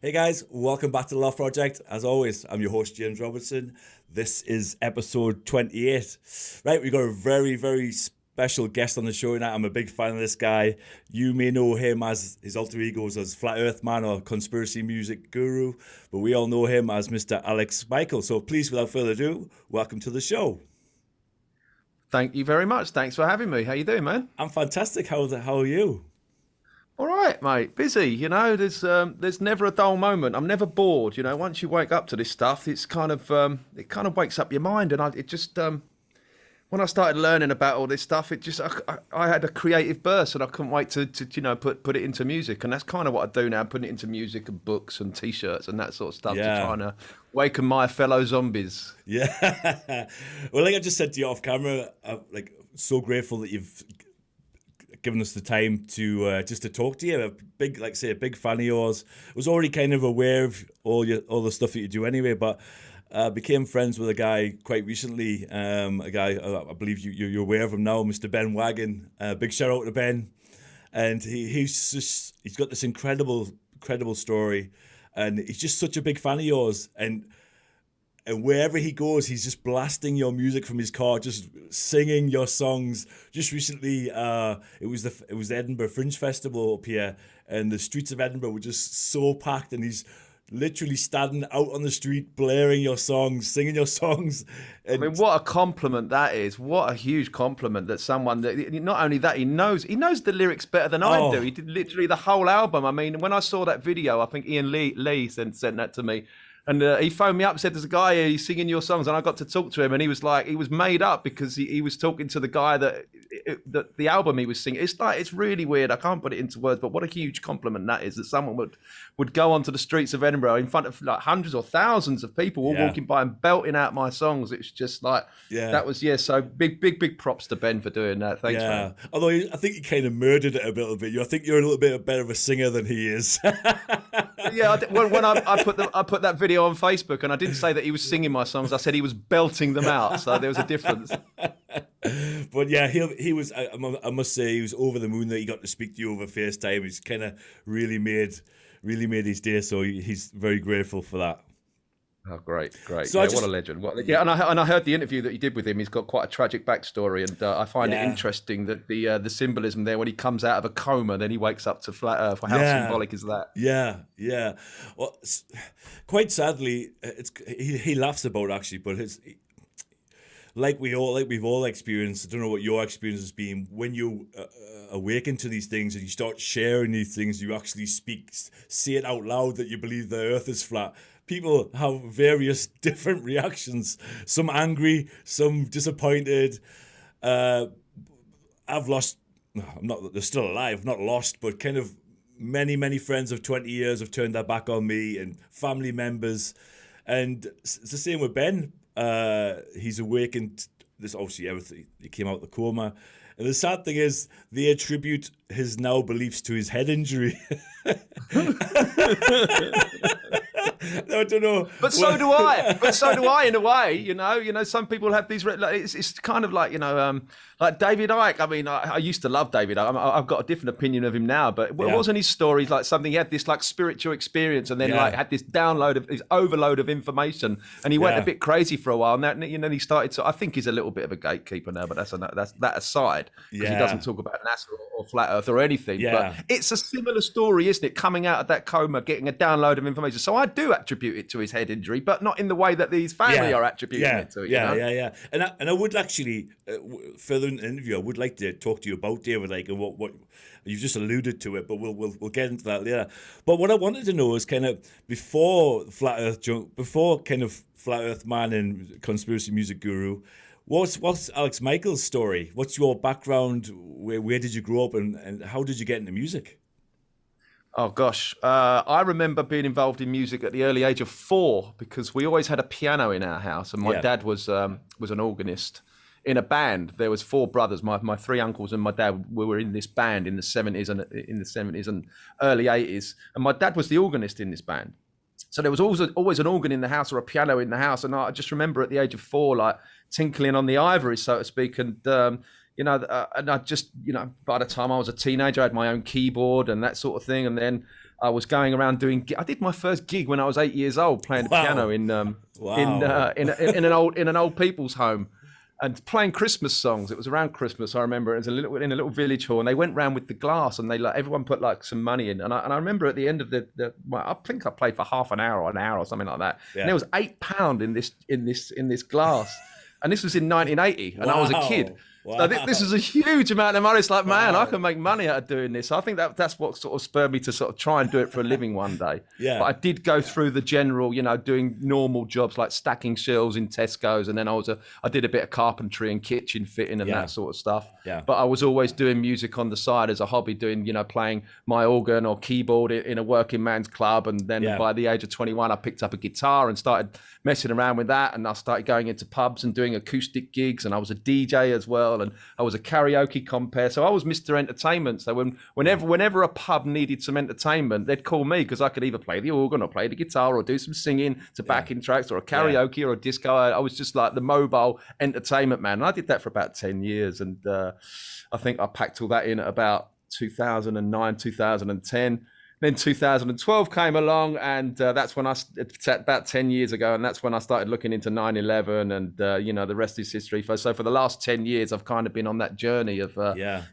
Hey guys, welcome back to the Love Project. As always, I'm your host, James Robertson. This is episode 28. Right, we've got a very, very special guest on the show tonight. I'm a big fan of this guy. You may know him as his alter egos as Flat Earth Man or Conspiracy Music Guru, but we all know him as Mr. Alex Michael. So please, without further ado, welcome to the show. Thank you very much. Thanks for having me. How you doing, man? I'm fantastic. How are you? All right, mate. Busy. There's never a dull moment. I'm never bored. Once you wake up to this stuff, it kind of wakes up your mind. And when I started learning about all this stuff, I had a creative burst, and I couldn't wait to put it into music. And that's kind of what I do now, putting it into music and books and T-shirts and that sort of stuff to try and awaken my fellow zombies. Yeah. Well, like I just said to you off camera, I'm so grateful that you've given us the time to just to talk to you. A big fan of yours. I was already kind of aware of all the stuff that you do anyway, but became friends with a guy quite recently. A guy I believe you're aware of him now, Mr. Ben Wagon. Big shout out to Ben, and he's got this incredible story, and he's just such a big fan of yours. And wherever he goes, he's just blasting your music from his car, just singing your songs. Just recently, it was the Edinburgh Fringe Festival up here, and the streets of Edinburgh were just so packed, and he's literally standing out on the street, blaring your songs, singing your songs. And what a compliment that is! What a huge compliment that someone that not only that he knows the lyrics better than I do. He did literally the whole album. I mean, when I saw that video, I think Ian Lee sent that to me. And he phoned me up and said, there's a guy here, he's singing your songs. And I got to talk to him, and he was made up because he was talking to the guy that the album he was singing. It's really weird. I can't put it into words, but what a huge compliment that is, that someone would go onto the streets of Edinburgh in front of hundreds or thousands of people all walking by and belting out my songs. It's just that was, so big props to Ben for doing that. Thanks, man. Although I think he kind of murdered it a little bit. I think you're a little bit better of a singer than he is. Yeah, when I put that video on Facebook, and I didn't say that he was singing my songs. I said he was belting them out. So there was a difference. But yeah, he was. I must say, he was over the moon that he got to speak to you over FaceTime. He's kind of really made his day. So he's very grateful for that. Oh, great. So what a legend. And I heard the interview that you did with him. He's got quite a tragic backstory, and I find it interesting that the symbolism there, when he comes out of a coma, then he wakes up to flat Earth. How symbolic is that? Yeah. Well, quite sadly, he laughs about it actually, but we've all experienced. I don't know what your experience has been when you awaken to these things and you start sharing these things. You actually say it out loud that you believe the Earth is flat. People have various different reactions. Some angry, some disappointed. They're still alive, not lost, but kind of many friends of 20 years have turned their back on me, and family members. And it's the same with Ben. He's awakened. This obviously everything. He came out of the coma. And the sad thing is, they attribute his now beliefs to his head injury. No, I don't know. But so do I. In a way. Some people have these. It's kind of like like David Icke. I mean, I used to love David Icke. I've got a different opinion of him now. But wasn't his stories like something? He had this spiritual experience, and then had this this overload of information, and he went a bit crazy for a while. And then he started to. I think he's a little bit of a gatekeeper now, but that's that aside, because he doesn't talk about NASA or flat Earth or anything. Yeah. But it's a similar story, isn't it? Coming out of that coma, getting a download of information. So I do attribute it to his head injury, but not in the way that these family are attributing it to it. Yeah. And I would actually, further in the interview, I would like to talk to you about David Icke and what you've just alluded to it, but we'll get into that later. But what I wanted to know is kind of before Flat Earth Man and Conspiracy Music Guru, what's Alex Michael's story? What's your background? Where did you grow up, and how did you get into music? Oh gosh, I remember being involved in music at the early age of 4, because we always had a piano in our house, and my dad was an organist in a band. There was 4 brothers, my 3 uncles and my dad. We were in this band in the 70s and early 80s, and my dad was the organist in this band. So there was always an organ in the house or a piano in the house, and I just remember at the age of 4, tinkling on the ivory, so to speak, and and I just, by the time I was a teenager, I had my own keyboard and that sort of thing. And then I was going around doing. I did my first gig when I was 8 years old, playing the piano in an old people's home, and playing Christmas songs. It was around Christmas, I remember. It was in a little village hall, and they went round with the glass, and they everyone put some money in. And I remember at the end of I think I played for half an hour or something like that. Yeah. And there was £8 in this glass, and this was in 1980, and I was a kid. Wow. So this is a huge amount of money. It's like, man, I can make money out of doing this. So I think that's what sort of spurred me to sort of try and do it for a living one day. Yeah. But I did go through the general, doing normal jobs like stacking shelves in Tesco's, and then I did a bit of carpentry and kitchen fitting and that sort of stuff. Yeah. But I was always doing music on the side as a hobby, playing my organ or keyboard in a working man's club. And then by the age of 21, I picked up a guitar and started messing around with that. And I started going into pubs and doing acoustic gigs, and I was a DJ as well. And I was a karaoke compere, so I was Mr. Entertainment. So whenever a pub needed some entertainment, they'd call me because I could either play the organ or play the guitar or do some singing to backing tracks or a karaoke or a disco. I was just like the mobile entertainment man. And I did that for about 10 years, and I think I packed all that in at about 2009, 2010. Then 2012 came along, and that's when about 10 years ago, and that's when I started looking into 9/11, and the rest is history. So for the last 10 years, I've kind of been on that journey of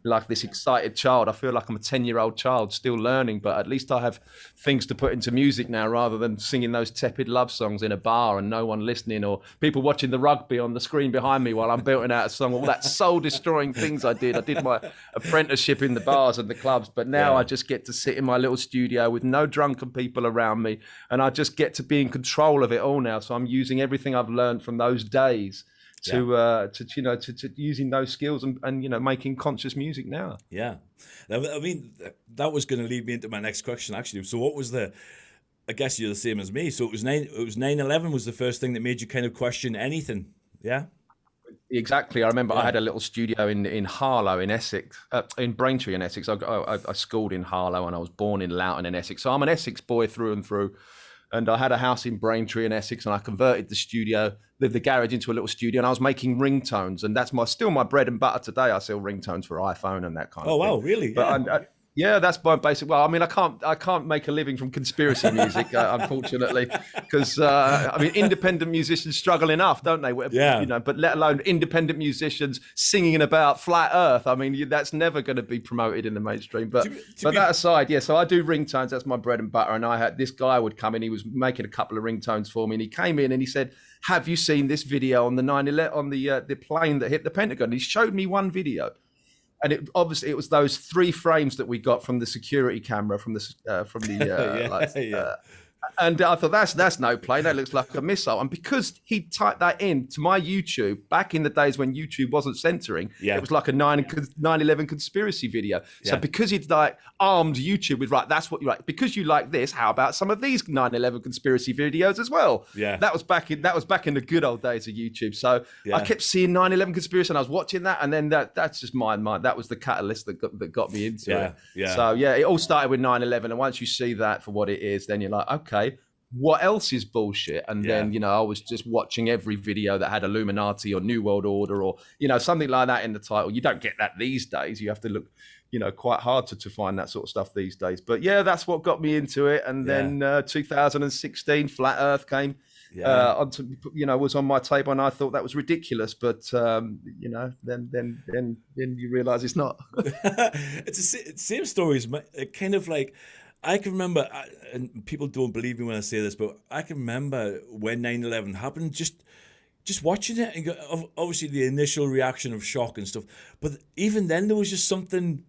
like this excited child. I feel like I'm a 10-year-old child still learning, but at least I have things to put into music now, rather than singing those tepid love songs in a bar and no one listening, or people watching the rugby on the screen behind me while I'm belting out a song. All that soul-destroying things I did. I did my apprenticeship in the bars and the clubs, but now I just get to sit in my little studio with no drunken people around me, and I just get to be in control of it all now. So I'm using everything I've learned from those days to using those skills and making conscious music now. Yeah, I mean, that was going to lead me into my next question actually. So what was I guess you're the same as me. So it was 9/11 was the first thing that made you kind of question anything. Yeah. Exactly. I remember I had a little studio in Harlow in Essex, in Braintree in Essex. I schooled in Harlow, and I was born in Loughton in Essex. So I'm an Essex boy through and through. And I had a house in Braintree in Essex, and I converted the garage into a little studio, and I was making ringtones, and that's still my bread and butter today. I sell ringtones for iPhone and that kind of thing. Oh, wow, really? But yeah, that's my basic. Well, I mean, I can't make a living from conspiracy music, unfortunately, because independent musicians struggle enough, don't they? Yeah. But let alone independent musicians singing about flat Earth. I mean, that's never going to be promoted in the mainstream. But that aside, so I do ringtones. That's my bread and butter. And I had this guy would come in. He was making a couple of ringtones for me, and he came in and he said, "Have you seen this video on the 9/11 on the plane that hit the Pentagon?" And he showed me one video. And it was those 3 frames that we got from the security camera and I thought that's no plane. That looks like a missile. And because he typed that in to my YouTube back in the days when YouTube wasn't censoring, it was like a 9/11 conspiracy video. So because he'd like armed YouTube with that's what you like. Because you like this, how about some of these 9/11 conspiracy videos as well? Yeah, that was back in the good old days of YouTube. So I kept seeing 9/11 conspiracy, and I was watching that, and then that's just my mind. That was the catalyst that got me into it. Yeah. So it all started with 9/11, and once you see that for what it is, then you're like, okay, what else is bullshit? And then, I was just watching every video that had Illuminati or New World Order or, something like that in the title. You don't get that these days. You have to look, quite hard to find that sort of stuff these days. But that's what got me into it. And then 2016, Flat Earth came was on my table, and I thought that was ridiculous. But, then you realize it's not. It's the same stories, kind of like, I can remember, and people don't believe me when I say this, but I can remember when 9/11 happened, just watching it, and obviously the initial reaction of shock and stuff. But even then, there was just something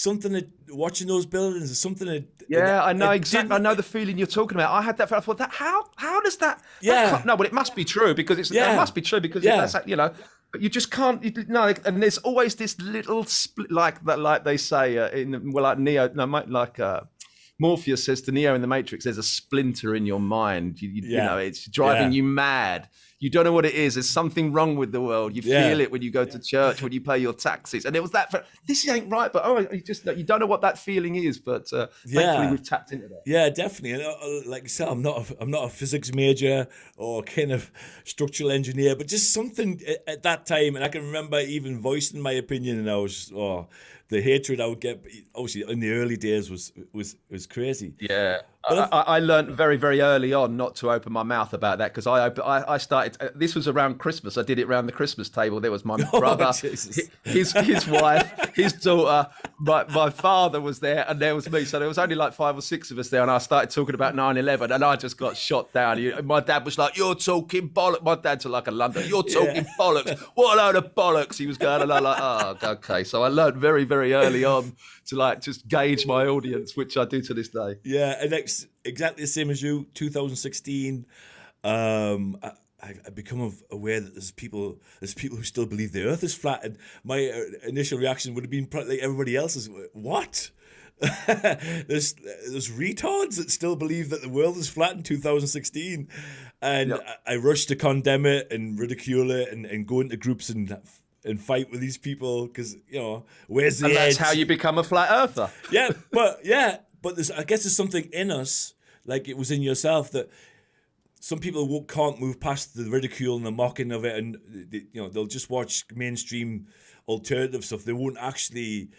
that watching those buildings is something that. Yeah, I know exactly. I know the feeling you're talking about. I had that. I thought how does that? Yeah. No, but it must be true because it must be true because that's But you just can't. And there's always this little split, like they say Morpheus says to Neo in the Matrix, there's a splinter in your mind. It's driving you mad. You don't know what it is. There's something wrong with the world. You feel it when you go to church, when you pay your taxes. And it was that. This ain't right. But you don't know what that feeling is. But thankfully, we've tapped into that. Yeah, definitely. And like I said, I'm not a physics major or kind of structural engineer, but just something at that time. And I can remember even voicing my opinion, and I was the hatred I would get, obviously in the early days was crazy. Yeah, But I learned very, very early on not to open my mouth about that, because I started. This was around Christmas. I did it around the Christmas table. There was my brother, Jesus. his wife, his daughter, my father was there, and there was me. So there was only like 5 or 6 of us there, and I started talking about 9/11, and I just got shot down. My dad was like, "You're talking bollocks." My dad's like a London. "You're talking bollocks. What a load of bollocks." He was going, and I'm like, "Oh, okay." So I learned very, very early on to like just gauge my audience, which I do to this day. Yeah, and exactly the same as you. 2016. I become aware that there's people who still believe the Earth is flat, and my initial reaction would have been probably like everybody else's. What? there's retards that still believe that the world is flat in 2016, and Yep. I rushed to condemn it and ridicule it and go into groups and fight with these people because where's the And that's edge? how you become a flat earther. But I guess there's something in us, like it was in yourself, that some people can't move past the ridicule and the mocking of it, and they'll just watch mainstream alternative stuff. They won't actually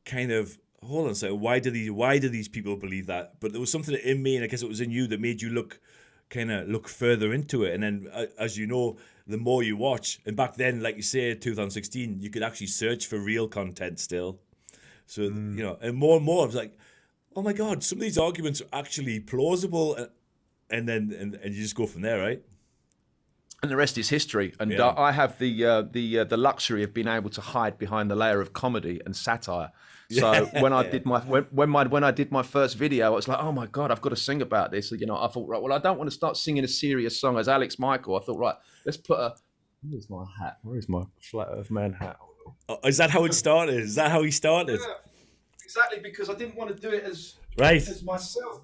kind of hold on a second. Why do these people believe that? But there was something in me, and I guess it was in you, that made you look further into it. And then, as you know, the more you watch, and back then, like you say, 2016, you could actually search for real content still. So and more, I was like, oh my God, some of these arguments are actually plausible, and you just go from there, right? And the rest is history. And Yeah. I have the luxury of being able to hide behind the layer of comedy and satire. So when I did when I did my first video, I was like, oh my God, I've got to sing about this. I thought, right, well, I don't want to start singing a serious song as Alex Michael. I thought, right, let's put a. Where's my hat? Where's my flat Earth man hat? Is that how it started? Is that how he started? Yeah, exactly, because I didn't want to do it as myself.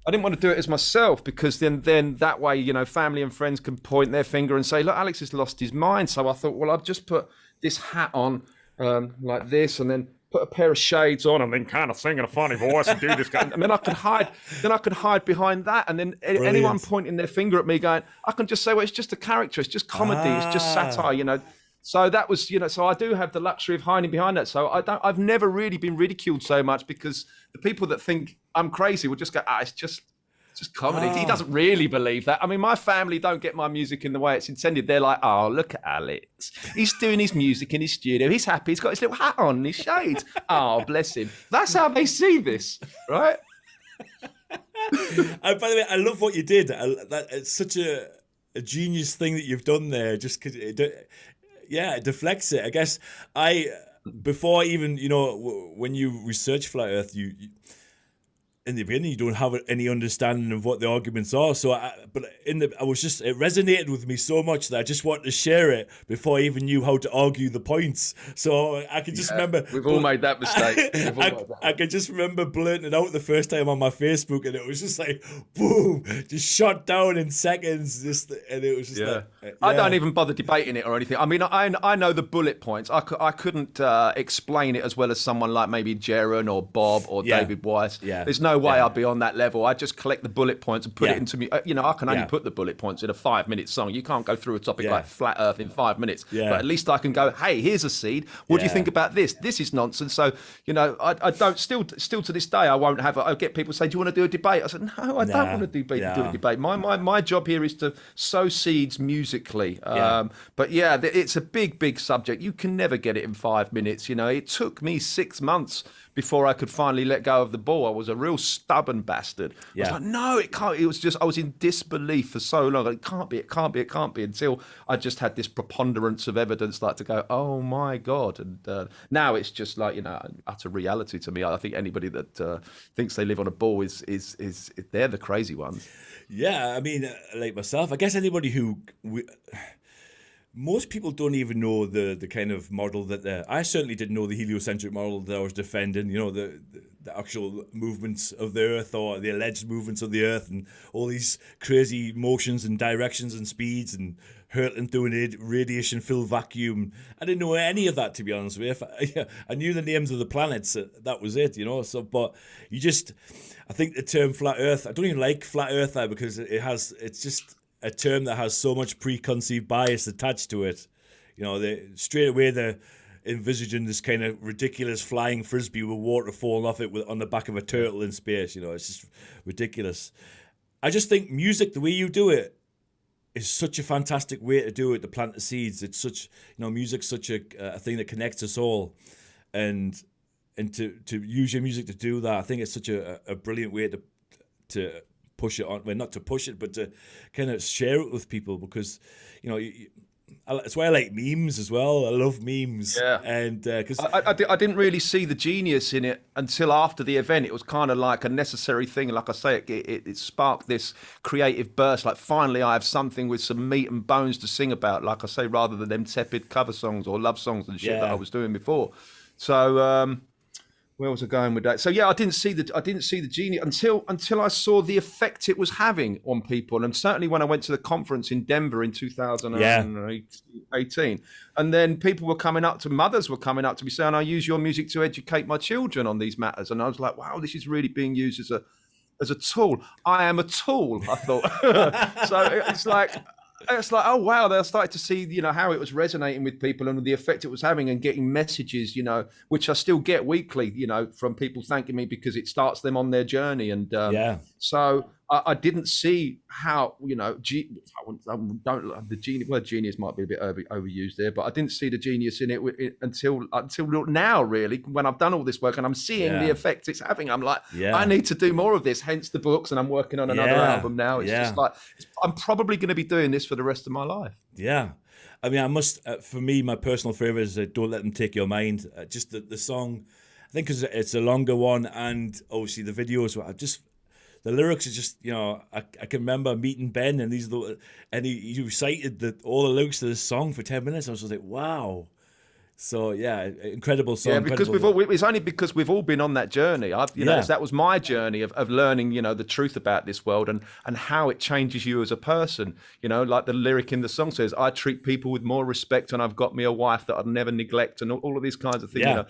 I didn't want to do it as myself, because then that way, family and friends can point their finger and say, look, Alex has lost his mind. So I thought, well, I'll just put this hat on like this, and then put a pair of shades on, and then kind of sing in a funny voice and do this. And then I could hide behind that. And then anyone pointing their finger at me going, I can just say, well, it's just a character. It's just comedy. It's just satire, So that was, so I do have the luxury of hiding behind that. So I've never really been ridiculed so much, because the people that think I'm crazy will just go, it's just comedy. He doesn't really believe that. I mean, my family don't get my music in the way it's intended. They're like, oh, look at Alex. He's doing his music in his studio. He's happy. He's got his little hat on and his shades. Oh, bless him. That's how they see this, right? And by the way, I love what you did. It's such a genius thing that you've done there, just because it deflects it. I guess before even, when you research Flat Earth, you in the beginning, you don't have any understanding of what the arguments are. So, it resonated with me so much that I just wanted to share it before I even knew how to argue the points. So I can just remember. We've all made that mistake. I can just remember blurting it out the first time on my Facebook, and it was just like, boom, just shot down in seconds. And it was just like, I don't even bother debating it or anything. I mean, I know the bullet points. I couldn't explain it as well as someone like maybe Jaron or Bob or David Weiss. Yeah. There's no way I'd be on that level. I just collect the bullet points and put it into me. I can only put the bullet points in a 5-minute song. You can't go through a topic like Flat Earth in 5 minutes. Yeah. But at least I can go, hey, here's a seed. What do you think about this? This is nonsense. So, I don't, still to this day, I get people say, do you want to do a debate? I said, no, I don't want to do a debate. My job here is to sow seeds musically. But it's a big, big subject. You can never get it in 5 minutes. It took me 6 months before I could finally let go of the ball. I was a real stubborn bastard. I was like, no, it can't. It was just, I was in disbelief for so long. It can't be, until I just had this preponderance of evidence, like to go, oh my God. And now it's just like, utter reality to me. I think anybody that thinks they live on a ball is they're the crazy ones. Yeah, I mean, like myself, I guess anybody most people don't even know the kind of model that I certainly didn't know the heliocentric model that I was defending, the actual movements of the Earth, or the alleged movements of the Earth, and all these crazy motions and directions and speeds and hurtling through a radiation-filled vacuum. I didn't know any of that, to be honest with you. I knew the names of the planets. That was it, So, but I think the term Flat Earth, I don't even like Flat Earther, because it's just a term that has so much preconceived bias attached to it. Straight away envisaging this kind of ridiculous flying frisbee with water falling off it on the back of a turtle in space. It's just ridiculous. I just think music, the way you do it, is such a fantastic way to do it, to plant the seeds. It's such, music's such a thing that connects us all, and to use your music to do that, I think it's such a brilliant way to push it on. Well, not to push it, but to kind of share it with people, because that's why I like memes as well. I love memes. Yeah. And because I didn't really see the genius in it until after the event. It was kind of like a necessary thing. Like I say, it sparked this creative burst. Like, finally, I have something with some meat and bones to sing about. Like I say, rather than them tepid cover songs or love songs and shit that I was doing before. So where was I going with that? So yeah, I didn't see the genius until I saw the effect it was having on people, and certainly when I went to the conference in Denver in 2018, and then mothers were coming up to me saying, "I use your music to educate my children on these matters," and I was like, "Wow, this is really being used as a tool. I am a tool," I thought. So it's like, oh wow, they started to see, how it was resonating with people and the effect it was having, and getting messages, which I still get weekly, from people thanking me because it starts them on their journey. And so I didn't see how, the genius, word genius might be a bit overused there, but I didn't see the genius in it until now, really, when I've done all this work and I'm seeing the effect it's having. I'm like, I need to do more of this, hence the books, and I'm working on another album now. It's just like, I'm probably going to be doing this for the rest of my life. Yeah. I mean, I must, for me, my personal favorite is Don't Let Them Take Your Mind. Just the song, I think it's a longer one, and obviously the videos, the lyrics are just, I can remember meeting Ben, and he recited all the lyrics to this song for 10 minutes. I was just like, wow. So yeah, incredible song. Yeah, because it's only because we've all been on that journey. That was my journey of learning, the truth about this world and how it changes you as a person. Like the lyric in the song says, "I treat people with more respect, and I've got me a wife that I'd never neglect," and all of these kinds of things. Yeah.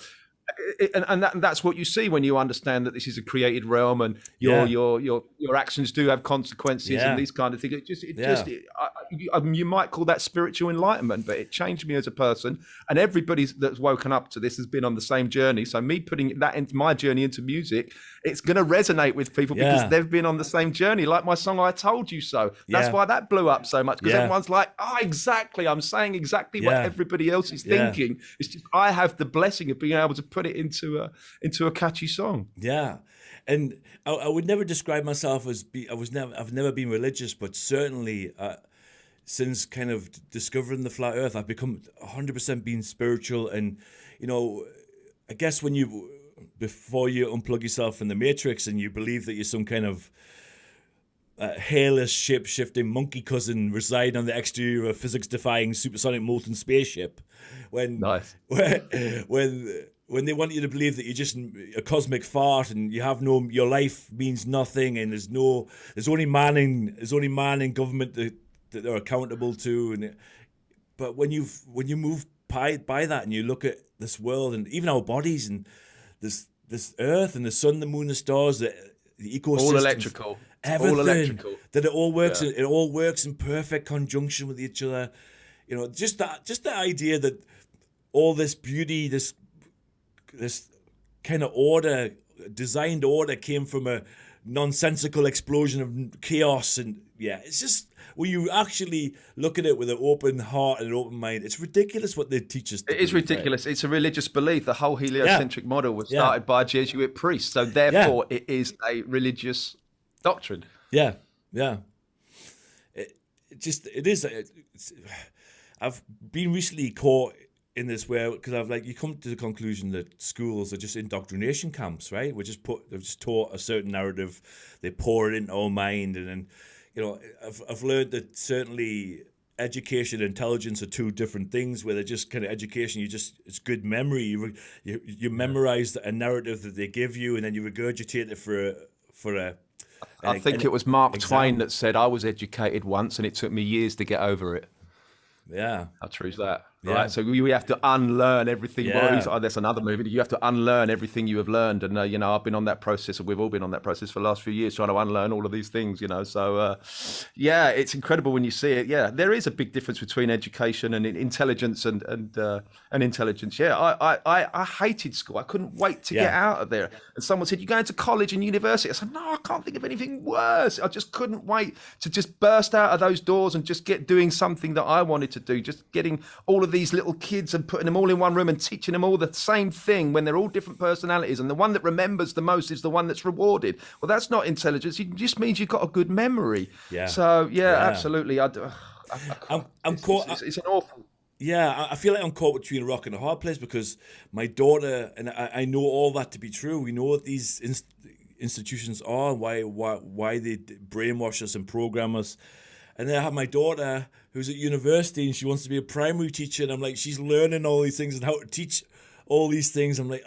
And that's what you see when you understand that this is a created realm, and your actions do have consequences, and these kind of things. You might call that spiritual enlightenment, but it changed me as a person. And everybody that's woken up to this has been on the same journey. So me putting that into my journey into music, it's going to resonate with people because they've been on the same journey. Like my song, "I Told You So." That's why that blew up so much, because everyone's like, "Oh, exactly. I'm saying exactly what everybody else is thinking." It's just I have the blessing of being able to put it into a catchy song. Yeah. And I would never describe myself as I've never been religious, but certainly since kind of discovering the flat earth, I've become 100% being spiritual. And I guess before you unplug yourself from the matrix and you believe that you're some kind of hairless, shape-shifting monkey cousin residing on the exterior of a physics-defying supersonic molten spaceship, when they want you to believe that you're just a cosmic fart and your life means nothing, and there's only man in government that they're accountable to, but when you move by that and you look at this world and even our bodies and this earth and the sun, the moon, the stars, the ecosystem, all electrical, that it all works. It all works in perfect conjunction with each other. Just the idea that all this beauty, this kind of designed order came from a nonsensical explosion of chaos. And it's just, when you actually look at it with an open heart and an open mind, it's ridiculous what they teach us. It is ridiculous. Right? It's a religious belief. The whole heliocentric model was started by Jesuit priests. So therefore it is a religious doctrine. Yeah. It is. I've been recently caught in this because you come to the conclusion that schools are just indoctrination camps, right? They've just taught a certain narrative, they pour it into our mind, and then, I've learned that certainly education and intelligence are two different things. Where they're just kind of education, it's good memory. You memorize a narrative that they give you, and then you regurgitate it for a. I think it was Mark Twain that said, "I was educated once, and it took me years to get over it." Yeah, how true is that? Yeah. Right, so we have to unlearn everything. Yeah. Well, that's another movie. You have to unlearn everything you have learned, and I've been on that process, and we've all been on that process for the last few years, trying to unlearn all of these things. So yeah, it's incredible when you see it. Yeah, there is a big difference between education and intelligence and intelligence. Yeah, I hated school. I couldn't wait to get out of there. And someone said, "You're going to college and university." I said, "No, I can't think of anything worse." I just couldn't wait to just burst out of those doors and just get doing something that I wanted to do. Just getting all of these little kids and putting them all in one room and teaching them all the same thing when they're all different personalities, and the one that remembers the most is the one that's rewarded. Well, that's not intelligence. It just means you've got a good memory. Yeah. So absolutely. I'm caught. It's an awful. Yeah, I feel like I'm caught between a rock and a hard place, because my daughter, and I know all that to be true. We know what these institutions are, why they brainwash us and program us. And then I have my daughter who's at university and she wants to be a primary teacher, and I'm like, she's learning all these things and how to teach all these things. I'm like,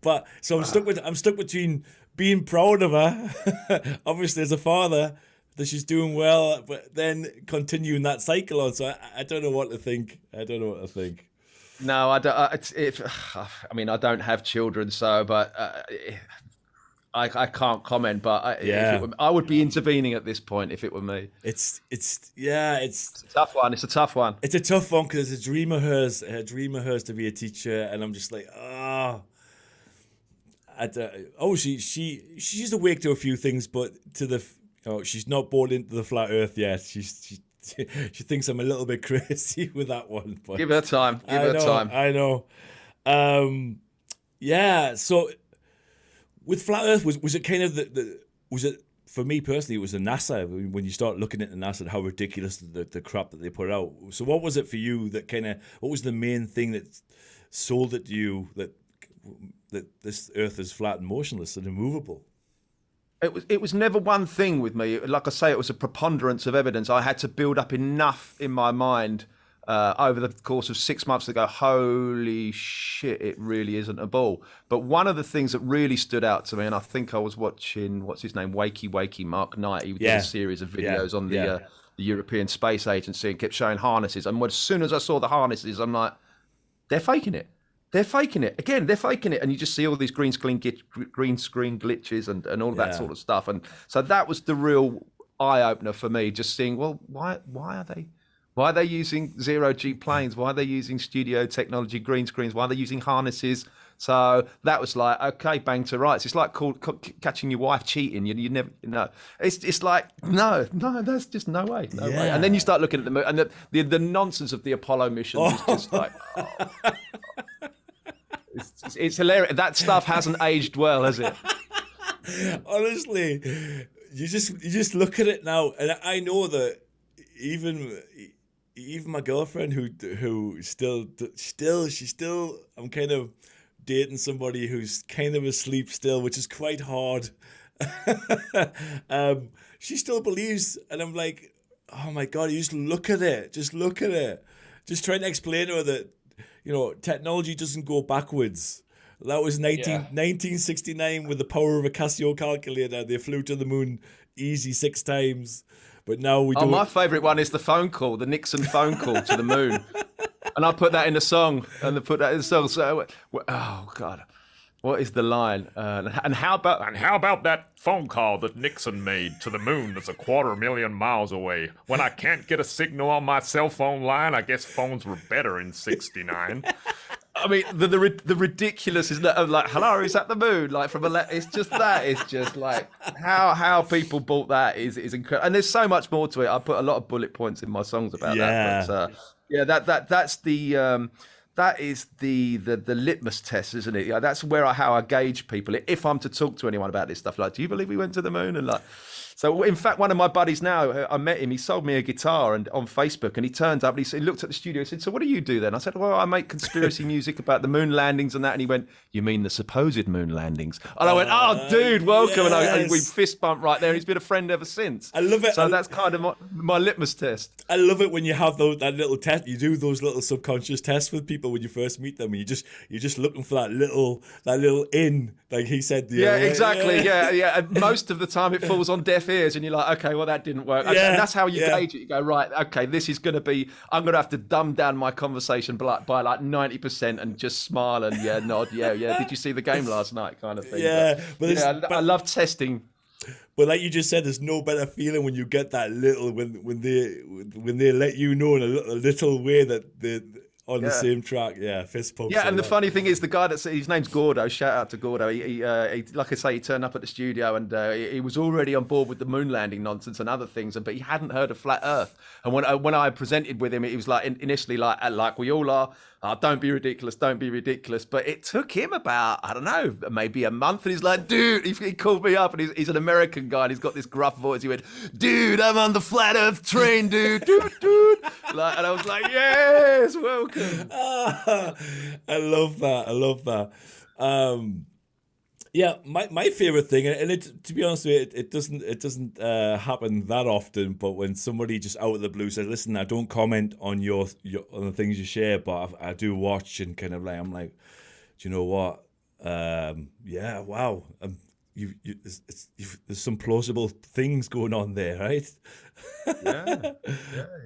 but so I'm stuck between being proud of her, obviously as a father, that she's doing well, but then continuing that cycle on. So I don't know what to think. No, I don't. I mean, I don't have children, so I can't comment, but I would be intervening at this point if it were me. It's a tough one. It's a tough one. It's a tough one, because it's a dream of hers to be a teacher, and I'm just like, she's awake to a few things, but she's not bought into the flat Earth yet. She thinks I'm a little bit crazy with that one. But give her time. I know. So with flat Earth, was it kind of was it, for me personally, it was the NASA, when you start looking at the NASA and how ridiculous the crap that they put out. So what was it for you what was the main thing that sold it to you that this Earth is flat and motionless and immovable? It was never one thing with me. Like I say, it was a preponderance of evidence. I had to build up enough in my mind over the course of 6 months to go, holy shit, it really isn't a ball. But one of the things that really stood out to me, and I think I was watching, what's his name, Wakey, Mark Knight. He did a series of videos on the European Space Agency and kept showing harnesses. And as soon as I saw the harnesses, I'm like, they're faking it. They're faking it. Again, they're faking it. And you just see all these green screen glitches and all of that sort of stuff. And so that was the real eye-opener for me, just seeing, well, why are they using zero-G planes? Why are they using studio technology, green screens? Why are they using harnesses? So that was like, okay, bang to rights. It's like catching your wife cheating. You never, It's like, no, that's just no way. No way. And then you start looking at the and the nonsense of the Apollo missions is just like, it's hilarious. That stuff hasn't aged well, has it? Honestly, you just look at it now, and I know that even my girlfriend, who still I'm kind of dating somebody who's kind of asleep still, which is quite hard. She still believes, and I'm like, oh my God, you just look at it. Just trying to explain to her that, technology doesn't go backwards. That was 1969 with the power of a Casio calculator. They flew to the moon easy 6 times. But now we do. My favourite one is the phone call, the Nixon phone call to the moon. And I put that in the song, So, oh God, what is the line? And how about that phone call that Nixon made to the moon that's 250,000 miles away? When I can't get a signal on my cell phone line, I guess phones were better in '69. I mean, the ridiculous is that, like, hello, is that the moon? Like, it's just like how people bought that is incredible. And there's so much more to it. I put a lot of bullet points in my songs about that. But that is the litmus test, isn't it? Yeah, that's how I gauge people. If I'm to talk to anyone about this stuff, like, do you believe we went to the moon? And like, so in fact, one of my buddies now, I met him. He sold me a guitar on Facebook, and he turned up and he looked at the studio and said, "So what do you do then?" I said, "Well, I make conspiracy music about the moon landings and that." And he went, "You mean the supposed moon landings?" And I went, "Oh, dude, welcome!" Yes. And we fist bumped right there. And he's been a friend ever since. I love it. So that's kind of my litmus test. I love it when you have that little test. You do those little subconscious tests with people when you first meet them, and you're just looking for that little in, like he said. Exactly. Yeah. And most of the time it falls on deaf ears, and you're like, okay, well, that didn't work. Yeah, And that's how you yeah. gauge it. You go, right, okay, this is going to be, I'm going to have to dumb down my conversation by like 90% and just smile and nod. Yeah. Did you see the game last night kind of thing? Yeah, but I love testing. But like you just said, there's no better feeling when you get that little, when they let you know in a little way that they're on the same track. Yeah, fist pumps. Yeah, and the funny thing is, the guy his name's Gordo. Shout out to Gordo. He like I say, he turned up at the studio and he was already on board with the moon landing nonsense and other things, but he hadn't heard of flat Earth. And when I presented with him, he was like initially like we all are. Oh, don't be ridiculous, don't be ridiculous. But it took him about, I don't know, maybe a month. And he's like, dude, he called me up, and he's an American guy, and he's got this gruff voice. He went, dude, I'm on the flat Earth train, dude. And I was like, yes, welcome. I love that. Yeah, my favorite thing, and it, to be honest with you, it doesn't happen that often. But when somebody just out of the blue says, "Listen, I don't comment on your on the things you share, but I do watch," and kind of like, I'm like, do you know what? Yeah, wow. There's some plausible things going on there, right? Yeah.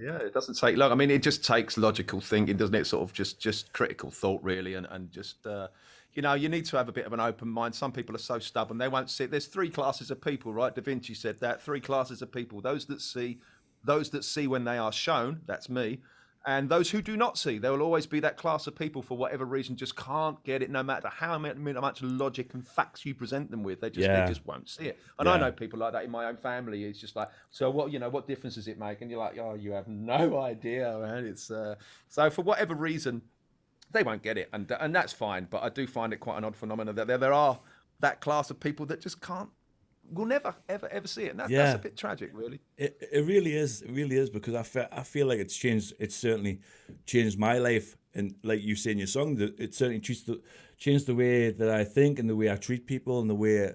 It doesn't take long. I mean, it just takes logical thinking, doesn't it? Sort of just critical thought, really, and just. You need to have a bit of an open mind. Some people are so stubborn, they won't see it. There's three classes of people, right? Da Vinci said that. Three classes of people. Those that see when they are shown, that's me. And those who do not see. There will always be that class of people, for whatever reason, just can't get it, no matter how much logic and facts you present them with. They just won't see it. And I know people like that in my own family. It's just like, so what difference does it make? And you're like, oh, you have no idea, man. It's so for whatever reason, they won't get it, and that's fine. But I do find it quite an odd phenomenon that there are that class of people that just will never ever see it. And that's a bit tragic, really. It really is. It really is, because I feel like it's changed. It's certainly changed my life, and like you say in your song, that it certainly changed the way that I think and the way I treat people and the way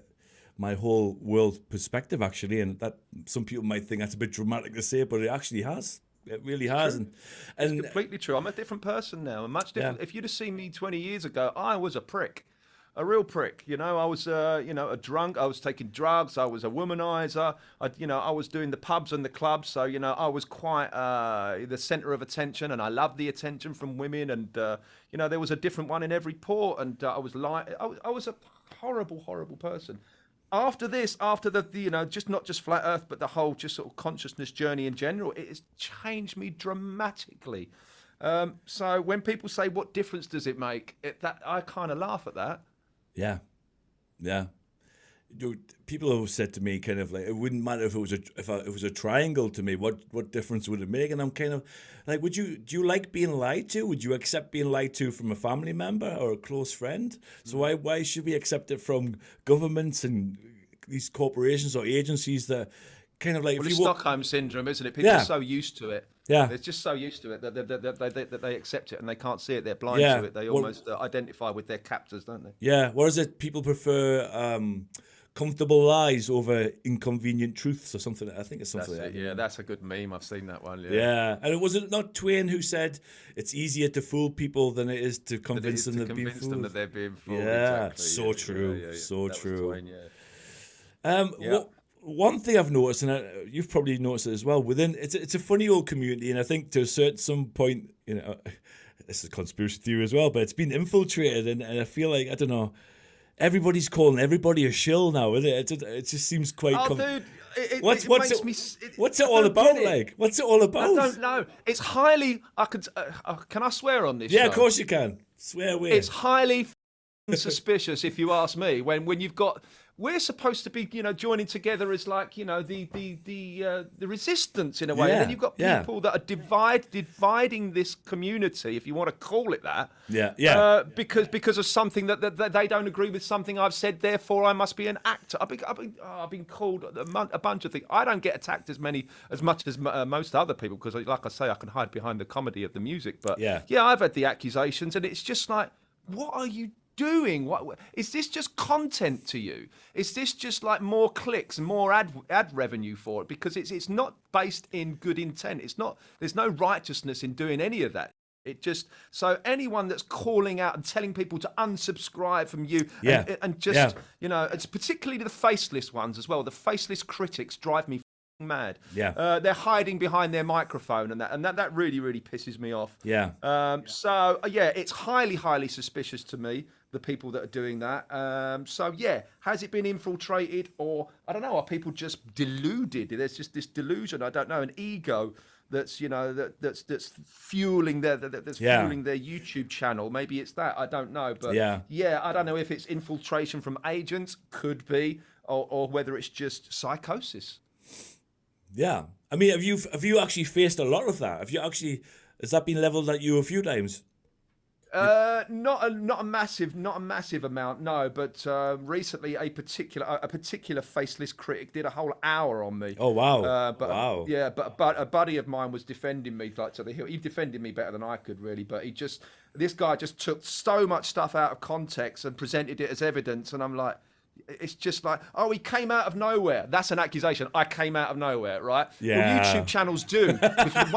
my whole world perspective, actually. And that some people might think that's a bit dramatic to say, but it actually has. It really has. And it's completely true. I'm a different person now. I'm much different. If you'd have seen me 20 years ago, I was a prick. A real prick. I was a drunk. I was taking drugs. I was a womanizer. I was doing the pubs and the clubs. So, I was quite the center of attention, and I loved the attention from women. And, there was a different one in every port. And I was a horrible, horrible person. After the just not just flat Earth, but the whole just sort of consciousness journey in general, it has changed me dramatically. So when people say, "What difference does it make?" I kind of laugh at that. Yeah. People have said to me, kind of like, it wouldn't matter if it was a triangle to me. What difference would it make? And I'm kind of like, do you like being lied to? Would you accept being lied to from a family member or a close friend? So why should we accept it from governments and these corporations or agencies that kind of like? Well, it's Stockholm syndrome, isn't it? People are so used to it. Yeah, they're just so used to it that they accept it and they can't see it. They're blind to it. They almost identify with their captors, don't they? Yeah. Whereas people prefer comfortable lies over inconvenient truths or something. I think it's something like that. Yeah, that's a good meme. I've seen that one. Yeah. And was it not Twain who said it's easier to fool people than it is to convince them that they're being fooled? Yeah, exactly. So true. So true. Twain, yeah. One thing I've noticed, and you've probably noticed it as well, it's a funny old community, and I think to some point, this is a conspiracy theory as well, but it's been infiltrated, and I feel like, I don't know, everybody's calling everybody a shill now, isn't it? It just seems quite. Dude, what's it all about? Like, what's it all about? I don't know. It's highly. Can I swear on this? Yeah, show? Of course you can. Swear away. It's highly suspicious, if you ask me. When you've got. We're supposed to be, joining together as like, the resistance in a way. Yeah, and then you've got people that are dividing this community, if you want to call it that. Yeah. Because of something that they don't agree with something I've said. Therefore, I must be an actor. I've been called a bunch of things. I don't get attacked as much as most other people because, like I say, I can hide behind the comedy of the music. But I've had the accusations, and it's just like, what are you doing? What is this? Just content to you? Is this just like more clicks and more ad revenue for it? Because it's not based in good intent. It's not. There's no righteousness in doing any of that. It just, so anyone that's calling out and telling people to unsubscribe from you, and just, you know, it's particularly the faceless ones as well. The faceless critics drive me mad. Yeah. They're hiding behind their microphone, and that really, really pisses me off. Yeah. So yeah, it's highly suspicious to me, the people that are doing that. So yeah, has it been infiltrated, or I don't know, are people just deluded? There's just this delusion, I don't know, an ego that's, you know, that's fueling fueling their YouTube channel. Maybe it's that, I don't know, but yeah, I don't know if it's infiltration from agents, could be, or whether it's just psychosis. Yeah, I mean, have you actually faced a lot of that? Has that been leveled at you a few times? Not a massive amount, no. But recently, a particular faceless critic did a whole hour on me. Oh wow! Wow. Yeah, but a buddy of mine was defending me like to the hill. He defended me better than I could, really. But this guy just took so much stuff out of context and presented it as evidence, and I'm like, it's just like, oh, he came out of nowhere. That's an accusation. I came out of nowhere, right? Yeah. Well, YouTube channels do. Because at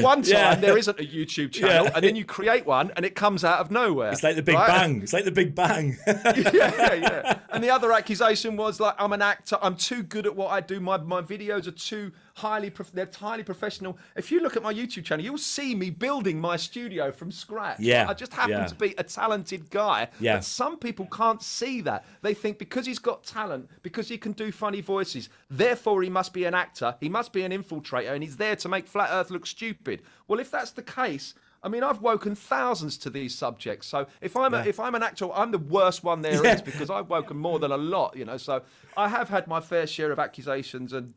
one time there isn't a YouTube channel, and then you create one, and it comes out of nowhere. It's like the Big Bang. It's like the Big Bang. yeah. And the other accusation was like, I'm an actor. I'm too good at what I do. My videos are too highly professional. If you look at my YouTube channel, you'll see me building my studio from scratch. Yeah. I just happen to be a talented guy. Yeah. But some people can't see that. They think because he's got talent, because he can do funny voices, therefore he must be an actor, he must be an infiltrator, and he's there to make Flat Earth look stupid. Well, if that's the case, I mean, I've woken thousands to these subjects. So if I'm an actor, I'm the worst one there is, because I've woken more than a lot, you know. So I have had my fair share of accusations, and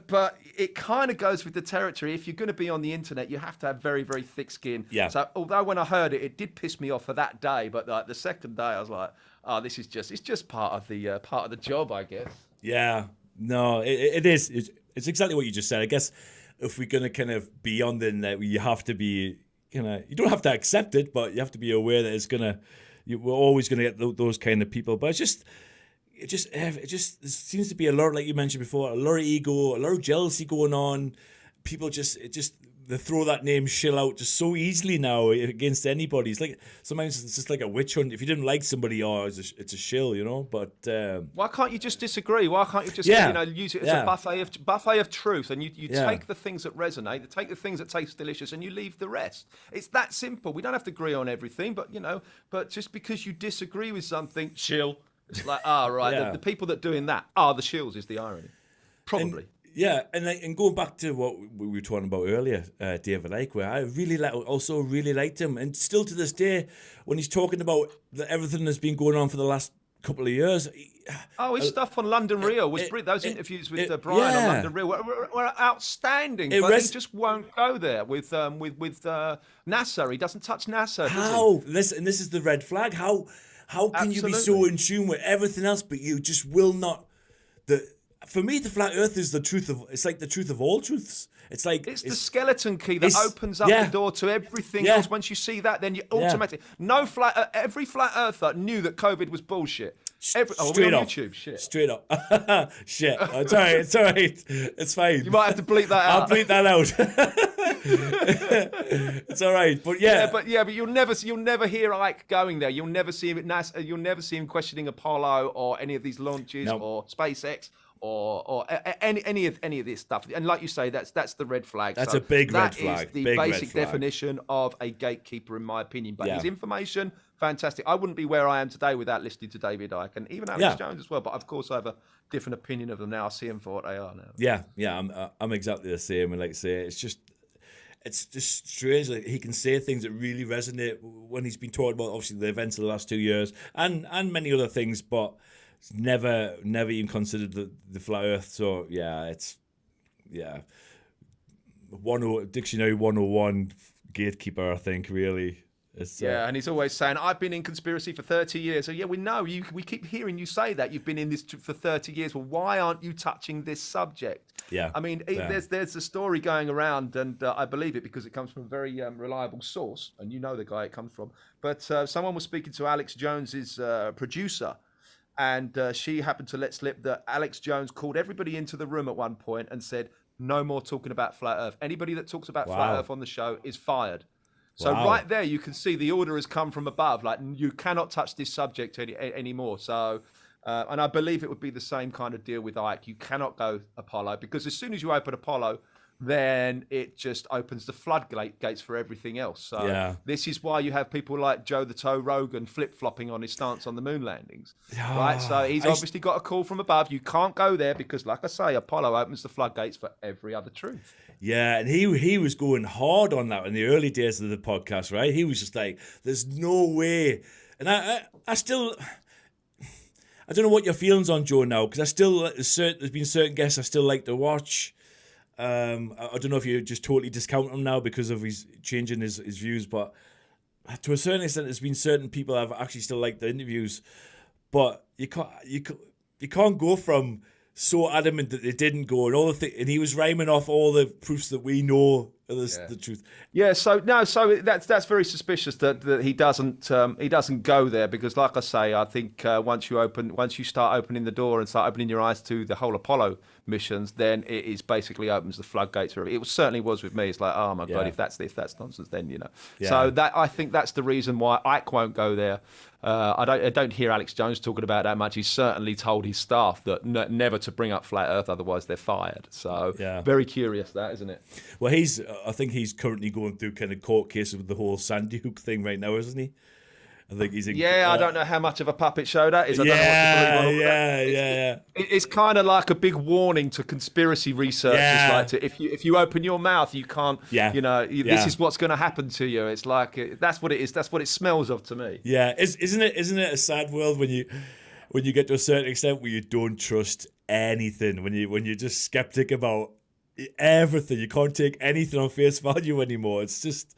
but it kind of goes with the territory. If you're going to be on the internet, you have to have very, very thick skin. Yeah. So although when I heard it, it did piss me off for that day, but like the second day, I was like, oh, it's just part of the job, I guess. Yeah. No, it is. It's exactly what you just said. I guess if we're going to kind of be on the internet, you have to be you don't have to accept it, but you have to be aware that we're always going to get those kind of people. But it just there seems to be a lot, like you mentioned before, a lot of ego, a lot of jealousy going on. People they throw that name shill out just so easily now against anybody. It's like sometimes it's just like a witch hunt. If you didn't like somebody, it's a shill, you know. But why can't you just disagree? Why can't you just use it as a buffet of truth, and you take the things that resonate, take the things that taste delicious, and you leave the rest. It's that simple. We don't have to agree on everything, but just because you disagree with something, shill. It's like, right, the people that are doing that are the shills, is the irony. Probably. And going back to what we were talking about earlier, David Icke, where I also really liked him, and still to this day, when he's talking about everything that's been going on for the last couple of years. His stuff on London Real was those interviews with Brian on London Real were outstanding, but he just won't go there with NASA. He doesn't touch NASA. This is the red flag. How can you be so in tune with everything else, but you just will not? For me, the flat Earth is the truth of all truths. It's like it's the skeleton key that opens up the door to everything else. Once you see that, then you automatically every flat earther knew that COVID was bullshit. Straight up. YouTube, shit. Straight up. Shit. It's all right. It's fine. You might have to bleep that out. I'll bleep that out. It's all right. But but you'll never hear Ike going there. You'll never see him at NASA. You'll never see him questioning Apollo or any of these launches or SpaceX. Or any of this stuff, and like you say, that's the red flag. That's a big red flag. That is the basic definition of a gatekeeper, in my opinion. But his information, fantastic. I wouldn't be where I am today without listening to David Icke and even Alex Jones as well. But of course, I have a different opinion of them now. I see them for what they are now. Yeah. I'm exactly the same. And like I say, it's just strange. Like he can say things that really resonate when he's been talking about obviously the events of the last 2 years and many other things, but never even considered the flat Earth. So Dictionary 101 gatekeeper, I think, really. And he's always saying, I've been in conspiracy for 30 years. So we know we keep hearing you say that you've been in this for 30 years. Well, why aren't you touching this subject? I mean, there's a story going around, and I believe it because it comes from a very reliable source, and you know the guy it comes from. But someone was speaking to Alex Jones's producer, and she happened to let slip that Alex Jones called everybody into the room at one point and said, no more talking about flat Earth. Anybody that talks about flat Wow. Earth on the show is fired. So Wow. right there, you can see the order has come from above. Like, you cannot touch this subject anymore. So, and I believe it would be the same kind of deal with Ike. You cannot go Apollo, because as soon as you open Apollo, then it just opens the floodgates for everything else. So this is why you have people like Joe the Toe Rogan flip-flopping on his stance on the moon landings, right? So he's obviously got a call from above. You can't go there because, like I say, Apollo opens the floodgates for every other truth. Yeah, and he was going hard on that in the early days of the podcast, right? He was just like, there's no way. And I still... I don't know what your feelings on Joe now, because there's been certain guests I still like to watch. I don't know if you just totally discount him now because of his changing his views, but to a certain extent, there's been certain people I've actually still liked the interviews, but you can't go from so adamant that they didn't go and all the and he was rhyming off all the proofs that we know the truth. Yeah, so that's very suspicious that he doesn't go there, because, like I say, I think once you start opening the door and start opening your eyes to the whole Apollo missions, then it is basically opens the floodgates for it. It certainly was with me. It's like, oh my god, if that's nonsense, then So that, I think that's the reason why Ike won't go there. I don't hear Alex Jones talking about that much. He's certainly told his staff that never to bring up flat Earth, otherwise they're fired. So very curious, that, isn't it? Well, I think he's currently going through kind of court cases with the whole Sandy Hook thing right now, isn't he? I think he's I don't know how much of a puppet show that is. I don't know what to believe. It's kind of like a big warning to conspiracy researchers. Like, if you open your mouth, you can't. This is what's going to happen to you. It's like that's what it is. That's what it smells of to me. Yeah, isn't it a sad world when you get to a certain extent where you don't trust anything, when you're just skeptic about everything. You can't take anything on face value anymore. It's just.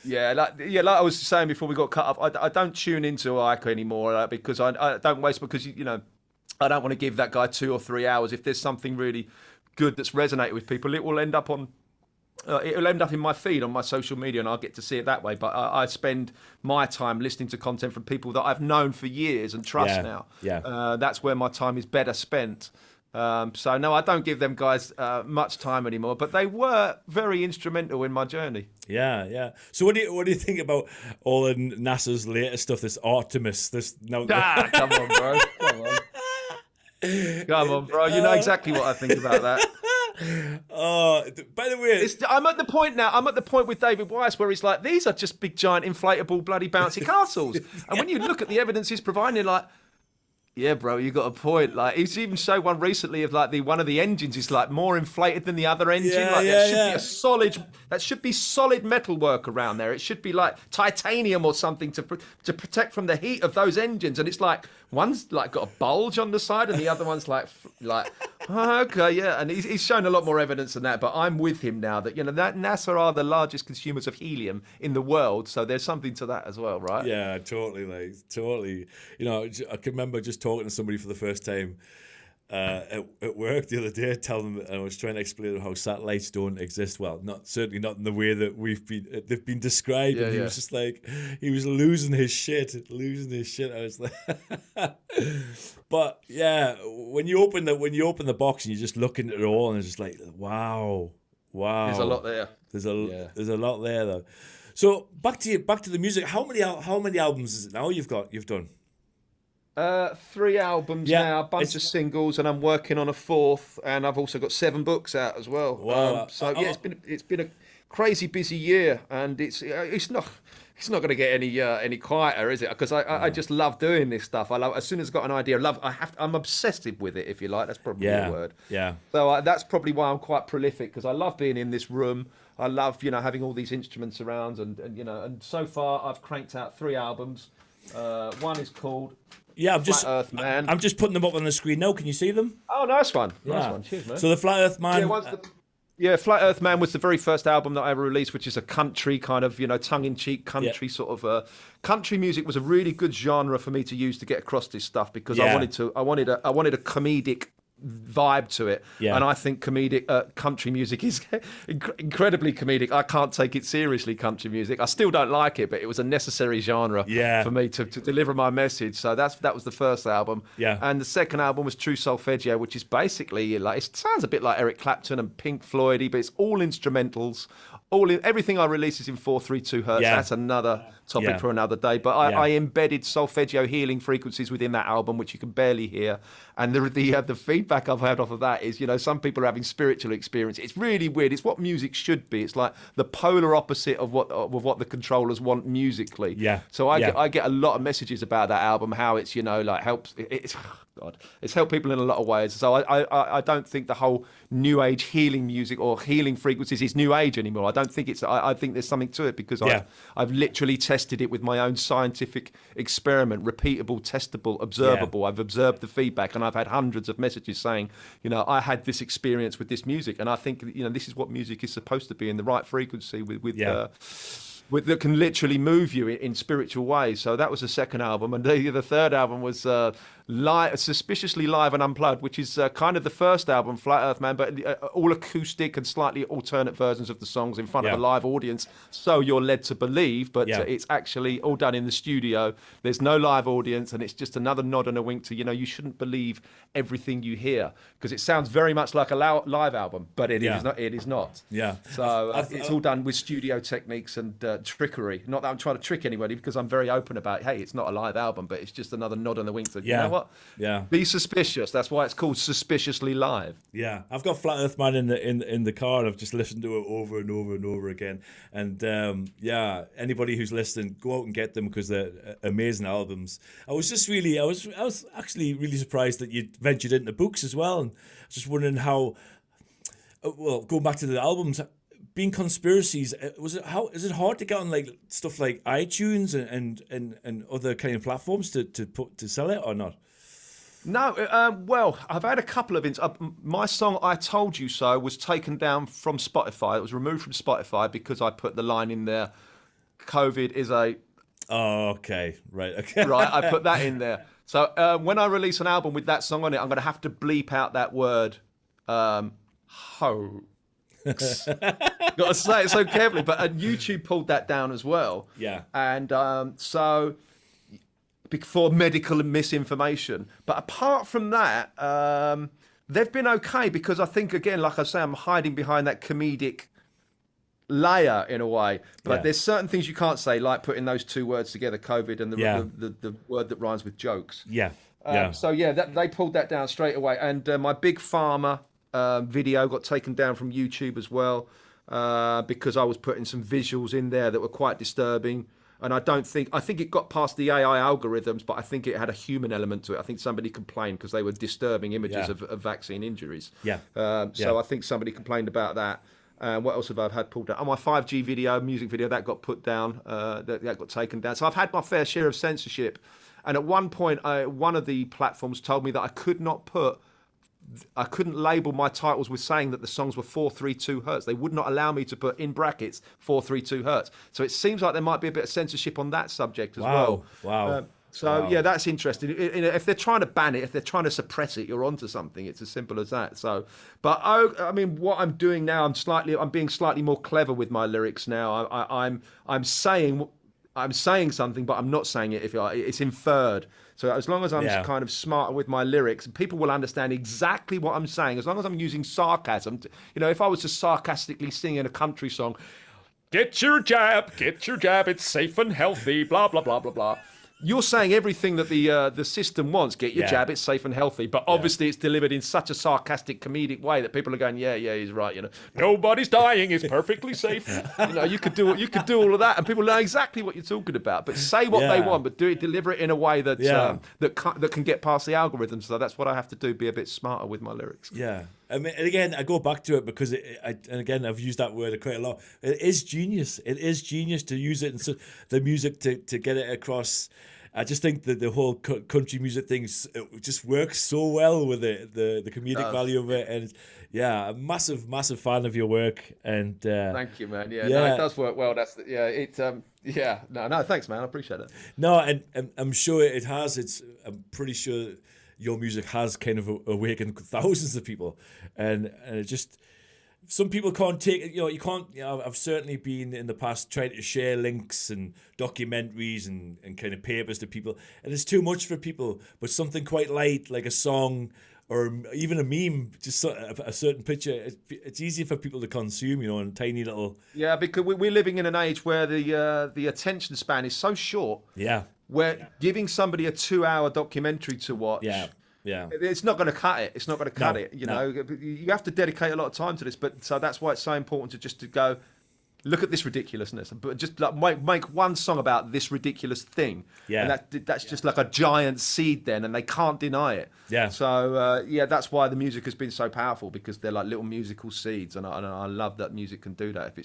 Like I was saying before we got cut off, I don't tune into Ike anymore because I don't waste, because I don't want to give that guy 2 or 3 hours. If there's something really good that's resonated with people, it will end up in my feed on my social media, and I'll get to see it that way. But I spend my time listening to content from people that I've known for years and trust now. That's where my time is better spent. So no, I don't give them guys much time anymore, but they were very instrumental in my journey. Yeah. So what do you think about all of NASA's latest stuff? This Artemis, come on, bro. Come on, bro. You know exactly what I think about that. By the way, I'm at the point now. I'm at the point with David Weiss where he's like, these are just big, giant, inflatable, bloody, bouncy castles. And when you look at the evidence he's providing, you're like, yeah, bro, you got a point. Like, he's even showed one recently of like one of the engines is like more inflated than the other engine. That should be solid metal work around there. It should be like titanium or something to protect from the heat of those engines. And it's like one's like got a bulge on the side, and the other one's like okay, yeah. And he's shown a lot more evidence than that. But I'm with him now that that NASA are the largest consumers of helium in the world. So there's something to that as well, right? Yeah, totally. I can remember just talking to somebody for the first time at work the other day, telling them, I was trying to explain how satellites don't exist. Well, certainly not in the way that they've been described. And he was just like, he was losing his shit. I was like, but yeah, when you open the box and you just look into it all, and it's just like, wow. There's a lot there. There's a lot there though. So back to the music. How many albums is it now you've done? 3 albums now, a bunch of singles, and I'm working on a 4th, and I've also got 7 books out as well. Wow. It's been a crazy busy year, and it's not going to get any quieter, is it? Because I just love doing this stuff. As soon as I've got an idea, I'm obsessive with it, if you like. That's probably the word. Yeah. So that's probably why I'm quite prolific, because I love being in this room. I love having all these instruments around, and so far I've cranked out 3 albums. One is called Flat Earth Man. I'm just putting them up on the screen now. Can you see them? Oh, nice one. Nice one. Cheers, man. So the Flat Earth Man. Flat Earth Man was the very first album that I ever released, which is a country kind of, tongue-in-cheek country sort of. Country music was a really good genre for me to use to get across this stuff, because I wanted a comedic vibe to it. Yeah. And I think country music is incredibly comedic. I can't take it seriously, country music. I still don't like it, but it was a necessary genre for me to deliver my message. So that was the first album. Yeah. And the second album was True Solfeggio, which is basically like, it sounds a bit like Eric Clapton and Pink Floyd-y, but it's all instrumentals. Everything I release is in 4/3/2 hertz. Yeah. That's another topic Yeah. for another day. But I embedded solfeggio healing frequencies within that album, which you can barely hear. And the feedback I've had off of that is, some people are having spiritual experience. It's really weird. It's what music should be. It's like the polar opposite of what the controllers want musically. Yeah. So I get a lot of messages about that album, how it's like helps. It's helped people in a lot of ways. So I don't think the whole new age healing music or healing frequencies is new age anymore. I don't think it's. I think there's something to it because I've literally tested it with my own scientific experiment, repeatable, testable, observable. I've observed the feedback, and I've had hundreds of messages saying, I had this experience with this music, and I think this is what music is supposed to be, in the right frequency that can literally move you in spiritual ways. So that was the second album, and the third album was Suspiciously Live and Unplugged, which is kind of the first album, Flat Earth Man, but all acoustic and slightly alternate versions of the songs in front of a live audience. So you're led to believe, but it's actually all done in the studio. There's no live audience, and it's just another nod and a wink to, you shouldn't believe everything you hear, because it sounds very much like a live album, but it is not. It is not. Yeah. So it's all done with studio techniques and trickery. Not that I'm trying to trick anybody, because I'm very open about, hey, it's not a live album, but it's just another nod and a wink to, you know what? Yeah. Be suspicious. That's why it's called Suspiciously Live. Yeah. I've got Flat Earth Man in the car, and I've just listened to it over and over and over again. And anybody who's listening, go out and get them, because they're amazing albums. I was actually really surprised that you ventured into books as well, and I was just wondering how. Well, going back to the albums, being conspiracies, is it hard to get on like stuff like iTunes and other kind of platforms to sell it, or not? No, well, I've had a couple of my song "I Told You So" was taken down from Spotify. It was removed from Spotify because I put the line in there, "COVID is a." Oh, okay, right, okay, right. I put that in there. So when I release an album with that song on it, I'm going to have to bleep out that word, ho. Got to say it so carefully, but YouTube pulled that down as well. Yeah, and so for medical misinformation. But apart from that, they've been okay, because I think, again, like I say, I'm hiding behind that comedic layer in a way. But there's certain things you can't say, like putting those two words together, COVID, and the word that rhymes with jokes. So they pulled that down straight away. And my Big Pharma video got taken down from YouTube as well, because I was putting some visuals in there that were quite disturbing. And I think it got past the AI algorithms, but I think it had a human element to it. I think somebody complained because they were disturbing images of vaccine injuries. So I think somebody complained about that. What else have I had pulled down? Oh, my 5G music video, that got put down, that got taken down. So I've had my fair share of censorship. And at one point, one of the platforms told me that I couldn't label my titles with saying that the songs were 4/3/2 hertz. They would not allow me to put in brackets 4/3/2 hertz. So it seems like there might be a bit of censorship on that subject as well. Wow. That's interesting. If they're trying to ban it, if they're trying to suppress it, you're onto something. It's as simple as that. So, but I mean, what I'm doing now, I'm being slightly more clever with my lyrics now. I'm saying something, but I'm not saying it. If it's inferred. So as long as I'm kind of smarter with my lyrics, people will understand exactly what I'm saying. As long as I'm using sarcasm, if I was to sarcastically sing in a country song, get your jab, it's safe and healthy, blah blah blah blah blah. You're saying everything that the system wants. Get your jab, it's safe and healthy. But obviously it's delivered in such a sarcastic, comedic way that people are going, yeah, he's right. Nobody's dying, it's perfectly safe. You could do all of that, and people know exactly what you're talking about. But say what they want, but deliver it in a way that that can get past the algorithm. So that's what I have to do. Be a bit smarter with my lyrics. Yeah. I mean, and again, I go back to it because I've used that word quite a lot. It is genius. It is genius to use it in the music to get it across. I just think that the whole country music thing just works so well with it, the comedic value of it, and a massive fan of your work. And thank you, man. No, it does work well. That's no, thanks, man. I appreciate it. No, and I'm sure it has. I'm pretty sure your music has kind of awakened thousands of people, and it just. Some people can't take it, you can't, I've certainly been in the past trying to share links and documentaries and kind of papers to people, and it's too much for people, but something quite light, like a song or even a meme, just a certain picture, it's easy for people to consume, in tiny little... Yeah, because we're living in an age where the attention span is so short. Yeah. Where giving somebody a 2-hour documentary to watch... Yeah, it's not going to cut it. It's not going to cut it. No. You have to dedicate a lot of time to this. But so that's why it's so important to go, look at this ridiculousness, but just like make one song about this ridiculous thing. Yeah, and that's just like a giant seed then, and they can't deny it. Yeah. So that's why the music has been so powerful, because they're like little musical seeds, and I love that music can do that if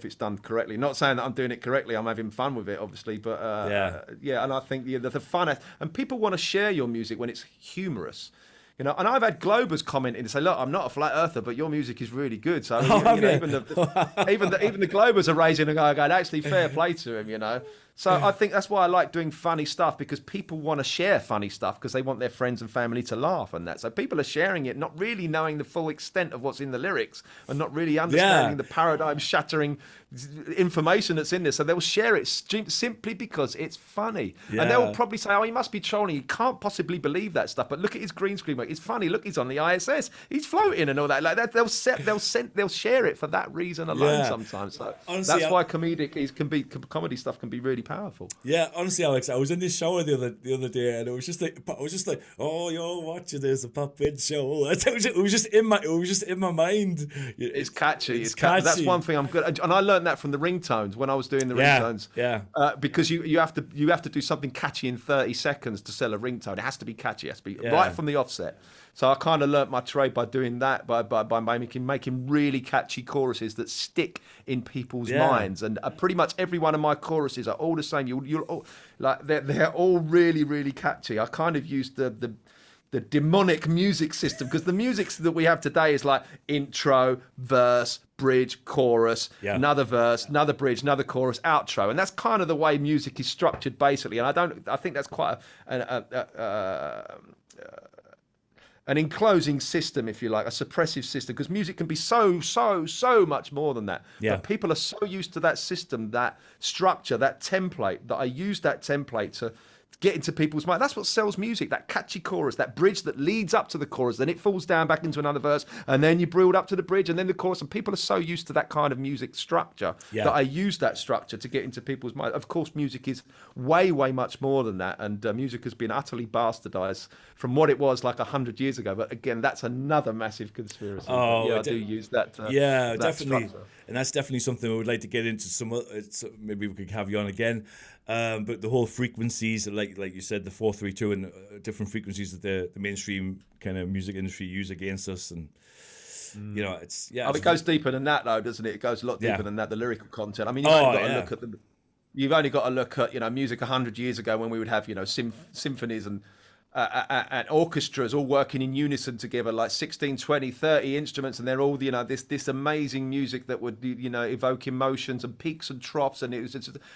it's done correctly. Not saying that I'm doing it correctly, I'm having fun with it, obviously, but and I think the fun, and people want to share your music when it's humorous. And I've had Globers comment in and say, "Look, I'm not a flat earther, but your music is really good." So even the Globers are raising and going, "Actually, fair play to him," So I think that's why I like doing funny stuff, because people want to share funny stuff because they want their friends and family to laugh and that. So people are sharing it, not really knowing the full extent of what's in the lyrics and not really understanding the paradigm-shattering information that's in this. So they'll share it simply because it's funny. Yeah. And they'll probably say, "Oh, he must be trolling. He can't possibly believe that stuff. But look at his green screen work. It's funny. Look, he's on the ISS. He's floating and all that." Like that, they'll share it for that reason alone sometimes. So honestly, that's why comedy stuff can be really powerful. Yeah, honestly, Alex, I was in this shower the other day, and it was just like, "Oh, you're watching this a puppet show." It was just in my mind. It's catchy. It's catchy. That's one thing I'm good, and I learned that from the ringtones when I was doing the ringtones. Yeah. Because you have to do something catchy in 30 seconds to sell a ringtone. It has to be catchy. It has to be right from the offset. So I kind of learnt my trade by doing that, by making really catchy choruses that stick in people's minds. And pretty much every one of my choruses are all the same. You'll all, like they're all really, really catchy. I kind of used the demonic music system, because the music that we have today is like intro, verse, bridge, chorus, another verse, another bridge, another chorus, outro, and that's kind of the way music is structured basically. And I think that's quite an enclosing system, if you like, a suppressive system, because music can be so much more than that. Yeah. But people are so used to that system, that structure, that template, that I use that template to get into people's mind. That's what sells music, that catchy chorus, that bridge that leads up to the chorus, then it falls down back into another verse, and then you build up to the bridge, and then the chorus, and people are so used to that kind of music structure that I use that structure to get into people's mind. Of course, music is way much more than that, and music has been utterly bastardized from what it was like 100 years ago. But again, that's another massive conspiracy. I do use that. That definitely. Structure. And that's definitely something we would like to get into. Maybe we could have you on again. But the whole frequencies, like you said, the 432 and different frequencies that the mainstream kind of music industry use against us, and it goes deeper than that, though, doesn't it? It goes a lot deeper than that. The lyrical content. I mean, you've only got to look at music 100 years ago, when we would have symphonies and orchestras all working in unison together, like 16, 20, 30 instruments, and they're all this amazing music that would evoke emotions and peaks and troughs, and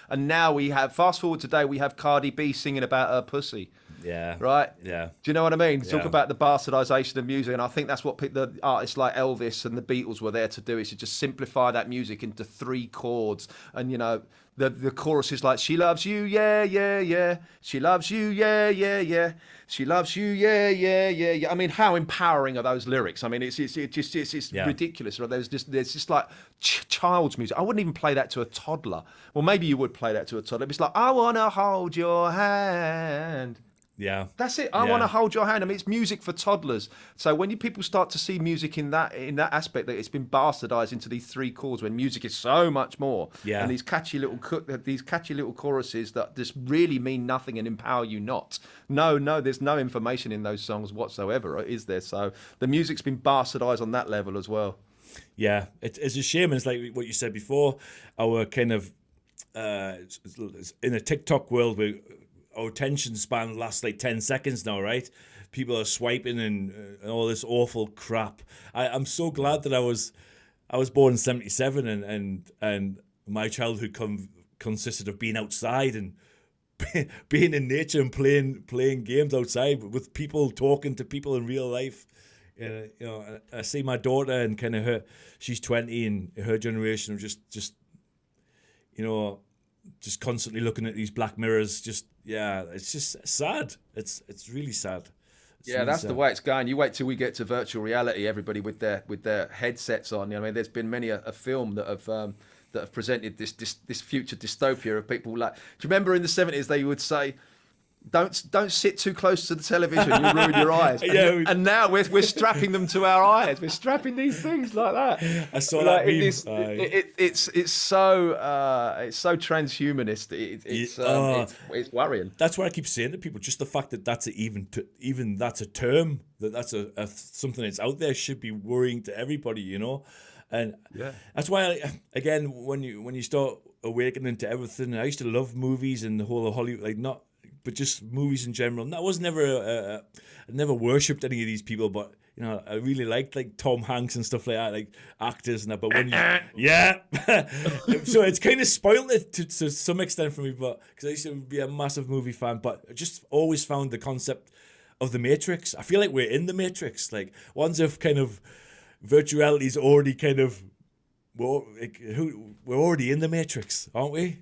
and now we have, fast forward today, we have Cardi B singing about her pussy. Right. Do you know what I mean? Talk about the bastardization of music, and I think that's what the artists like Elvis and the Beatles were there to do, is to just simplify that music into 3 chords. And the chorus is like, "She loves you, yeah, yeah, yeah. She loves you, yeah, yeah, yeah. She loves you, yeah, yeah, yeah, yeah." I mean, how empowering are those lyrics? I mean, it's ridiculous. Right? There's just like child's music. I wouldn't even play that to a toddler. Well, maybe you would play that to a toddler. It's like, "I wanna hold your hand." Yeah, that's it. I want to hold your hand. I mean, it's music for toddlers. So when people start to see music in that aspect, that it's been bastardized into these 3 chords, when music is so much more, and these catchy little choruses that just really mean nothing and empower you not. No, there's no information in those songs whatsoever, is there? So the music's been bastardized on that level as well. Yeah, it's a shame. And it's like what you said before. Our kind of in a TikTok world, where our attention span lasts like 10 seconds now, right? People are swiping and all this awful crap. I'm so glad that I was born in 1977, and my childhood consisted of being outside and being in nature and playing games outside with people, talking to people in real life. You know, I see my daughter and kind of she's 20 and her generation of just you know, just constantly looking at these black mirrors. It's just sad. It's really sad. Yeah, that's the way it's going. You wait till we get to virtual reality. Everybody with their headsets on. You know, I mean, there's been many a film that have presented this future dystopia of people like. Do you remember in the 70s they would say, Don't sit too close to the television. You'll ruin your eyes. And now we're strapping them to our eyes. We're strapping these things like that. I saw that meme. It's so transhumanist. It's worrying. That's what I keep saying to people. Just the fact that that's that's a term, that's a something that's out there should be worrying to everybody. You know, and that's why again when you start awakening to everything. I used to love movies and the whole of Hollywood, but just movies in general. And I was never, I never worshipped any of these people, but you know, I really liked like Tom Hanks and stuff like that, like actors and that. But when so it's kind of spoiled it to some extent for me, but because I used to be a massive movie fan, but I just always found the concept of the Matrix. I feel like we're in the Matrix. Like once if kind of virtual reality is already kind of, we're already in the Matrix, aren't we?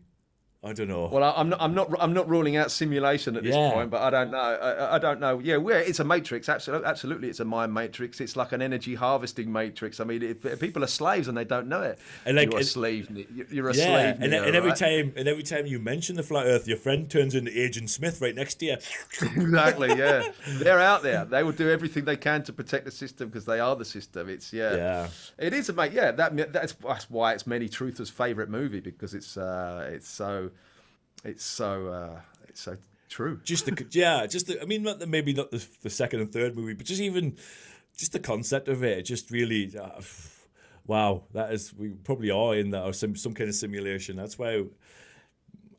I don't know. Well, I'm not ruling out simulation at this point, but I don't know. I don't know. Yeah, it's a matrix. Absolutely, it's a mind matrix. It's like an energy harvesting matrix. I mean, people are slaves and they don't know it. And like, you're a slave. You're a slave. And every time you mention the flat Earth, your friend turns into Agent Smith right next to you. Exactly. Yeah, they're out there. They will do everything they can to protect the system because they are the system. It is a mate. Yeah, that's why it's many truthers' favorite movie because it's so true. I mean, maybe not the second and third movie, but just the concept of it. It just really, wow, we probably are in that or some kind of simulation. That's why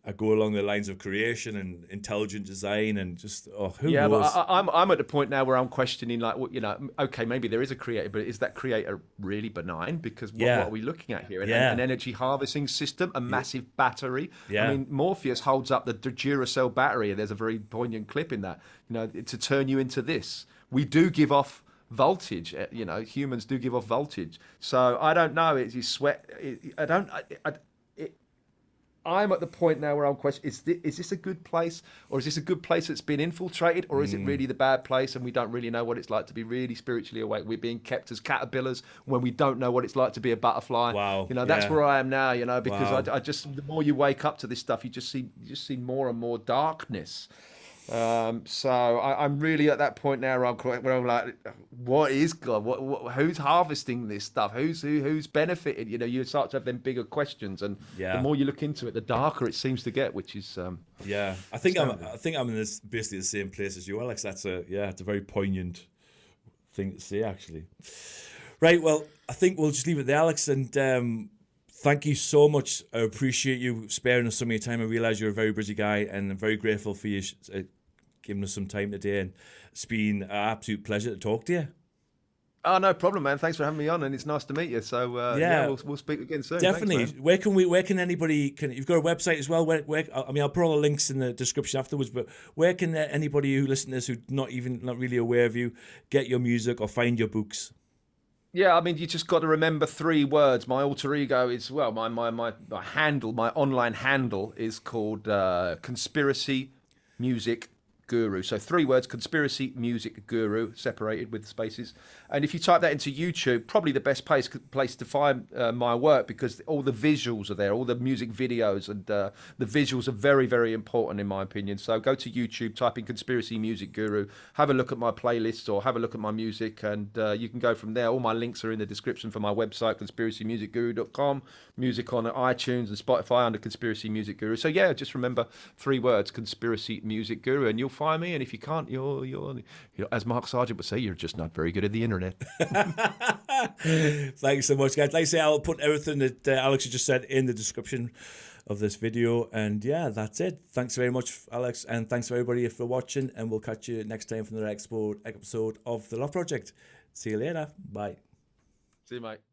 I go along the lines of creation and intelligent design and just who knows? But I'm at the point now where I'm questioning okay, maybe there is a creator, but is that creator really benign? Because what are we looking at here? An energy harvesting system, a massive battery. I mean, Morpheus holds up the Duracell battery, and there's a very poignant clip in that. To turn you into this. We do give off voltage. Humans do give off voltage. So I don't know. It's you sweat. I'm at the point now where I'm questioning, is this a good place? Or is this a good place that's been infiltrated? Or is it really the bad place and we don't really know what it's like to be really spiritually awake? We're being kept as caterpillars when we don't know what it's like to be a butterfly. Wow. That's where I am now, because I just, the more you wake up to this stuff, you just see more and more darkness. So I'm really at that point now where I'm like, what is God? Who's harvesting this stuff? Who's benefited? You start to have them bigger questions, and the more you look into it, the darker it seems to get. Which is I think I'm in this basically the same place as you, Alex. That's it's a very poignant thing to say, actually. Right. Well, I think we'll just leave it there, Alex, and. Thank you so much. I appreciate you sparing us some of your time. I realise you're a very busy guy, and I'm very grateful for you giving us some time today. And it's been an absolute pleasure to talk to you. Oh, no problem, man. Thanks for having me on, and it's nice to meet you. So we'll speak again soon. Definitely. Thanks, where can anybody? You've got a website as well. I'll put all the links in the description afterwards. But where can anybody who listens who's not really aware of you get your music or find your books? Yeah, I mean, you just got to remember 3 words. My alter ego is, my handle, my online handle is called Conspiracy Music Guru. So 3 words, Conspiracy Music Guru, separated with spaces. And if you type that into YouTube, probably the best place to find my work, because all the visuals are there, all the music videos, and the visuals are very, very important in my opinion. So go to YouTube, type in Conspiracy Music Guru, have a look at my playlists or have a look at my music, and you can go from there. All my links are in the description for my website, conspiracymusicguru.com, music on iTunes and Spotify under Conspiracy Music Guru. So yeah, just remember 3 words, Conspiracy Music Guru, and you'll find me. And if you can't, you're as Mark Sargent would say, you're just not very good at the internet. Thanks so much, guys. Like I say, I'll put everything that Alex just said in the description of this video, and that's it. Thanks very much, Alex, and thanks for everybody for watching, and we'll catch you next time for the next episode of The Love Project. See you later. Bye. See you, mate.